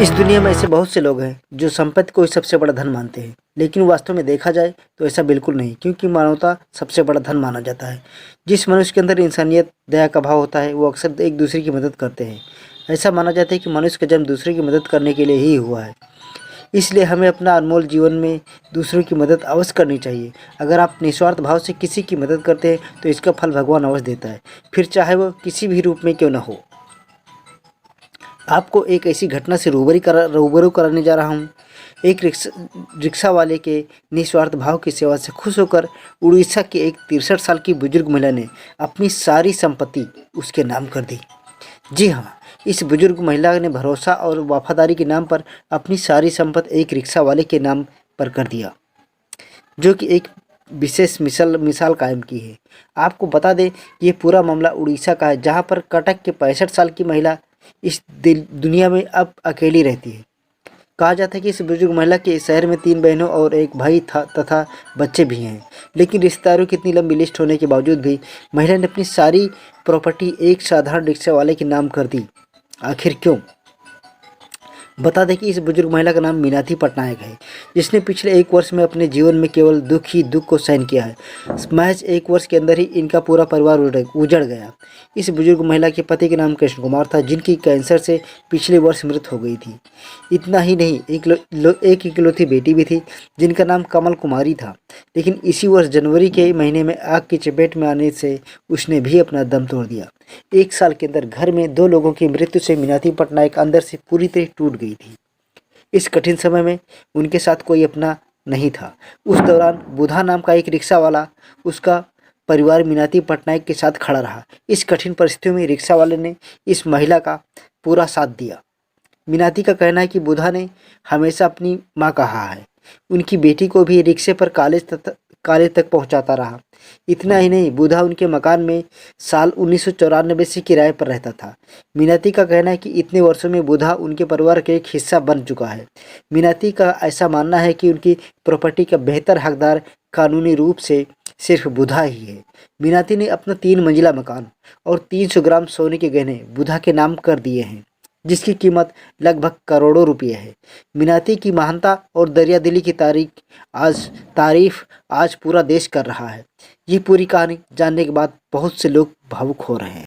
इस दुनिया में ऐसे बहुत से लोग हैं जो संपत्ति को ही सबसे बड़ा धन मानते हैं, लेकिन वास्तव में देखा जाए तो ऐसा बिल्कुल नहीं, क्योंकि मानवता सबसे बड़ा धन माना जाता है। जिस मनुष्य के अंदर इंसानियत, दया का भाव होता है, वो अक्सर एक दूसरे की मदद करते हैं। ऐसा माना जाता है कि मनुष्य का जन्म दूसरे की मदद करने के लिए ही हुआ है। इसलिए हमें अपना अनमोल जीवन में दूसरों की मदद अवश्य करनी चाहिए। अगर आप निस्वार्थ भाव से किसी की मदद करते हैं तो इसका फल भगवान अवश्य देता है, फिर चाहे वो किसी भी रूप में क्यों न हो। आपको एक ऐसी घटना से रूबरू कराने जा रहा हूँ। एक रिक्शा वाले के निस्वार्थ भाव की सेवा से खुश होकर उड़ीसा की एक 63 साल की बुजुर्ग महिला ने अपनी सारी संपत्ति उसके नाम कर दी। जी हाँ, इस बुजुर्ग महिला ने भरोसा और वफादारी के नाम पर अपनी सारी संपत्ति एक रिक्शा वाले के नाम पर कर दिया, जो कि एक विशेष मिसाल कायम की है। आपको बता दें कि ये पूरा मामला उड़ीसा का है, जहाँ पर कटक के 65 साल की महिला इस दुनिया में अब अकेली रहती है। कहा जाता है कि इस बुजुर्ग महिला के शहर में 3 बहनों और एक भाई था तथा बच्चे भी हैं, लेकिन रिश्तेदारों की इतनी लंबी लिस्ट होने के बावजूद भी महिला ने अपनी सारी प्रॉपर्टी एक साधारण रिक्शा वाले के नाम कर दी। आखिर क्यों? बता दें कि इस बुजुर्ग महिला का नाम मीनाथी पटनायक है, जिसने पिछले 1 वर्ष में अपने जीवन में केवल दुख ही दुख को सहन किया है। महज 1 वर्ष के अंदर ही इनका पूरा परिवार उजड़ गया। इस बुजुर्ग महिला के पति का नाम कृष्ण कुमार था, जिनकी कैंसर से पिछले वर्ष मृत्यु हो गई थी। इतना ही नहीं, एक इकलौती बेटी भी थी, जिनका नाम कमल कुमारी था, लेकिन इसी वर्ष जनवरी के महीने में आग की चपेट में आने से उसने भी अपना दम तोड़ दिया। 1 साल के अंदर घर में 2 लोगों की मृत्यु से मीनाथी पटनायक अंदर से पूरी तरह टूट गई थी। इस कठिन समय में उनके साथ कोई अपना नहीं था। उस दौरान बुधा नाम का एक रिक्शा वाला, उसका परिवार मीनाथी पटनायक के साथ खड़ा रहा। इस कठिन परिस्थितियों में रिक्शा वाले ने इस महिला का पूरा साथ दिया। मीनाथी का कहना है कि बुधा ने हमेशा अपनी माँ कहा है, उनकी बेटी को भी रिक्शे पर कॉलेज तक पहुंचाता रहा। इतना ही नहीं, बुधा उनके मकान में साल 1994 से किराए पर रहता था। मीनाथी का कहना है कि इतने वर्षों में बुधा उनके परिवार का एक हिस्सा बन चुका है। मीनाथी का ऐसा मानना है कि उनकी प्रॉपर्टी का बेहतर हकदार कानूनी रूप से सिर्फ बुधा ही है। मीनाथी ने अपना 3 मंजिला मकान और 300 ग्राम सोने के गहने बुधा के नाम कर दिए हैं, जिसकी कीमत लगभग करोड़ों रुपये है। मीनाथी की महानता और दरियादिली की तारीफ आज पूरा देश कर रहा है। ये पूरी कहानी जानने के बाद बहुत से लोग भावुक हो रहे हैं।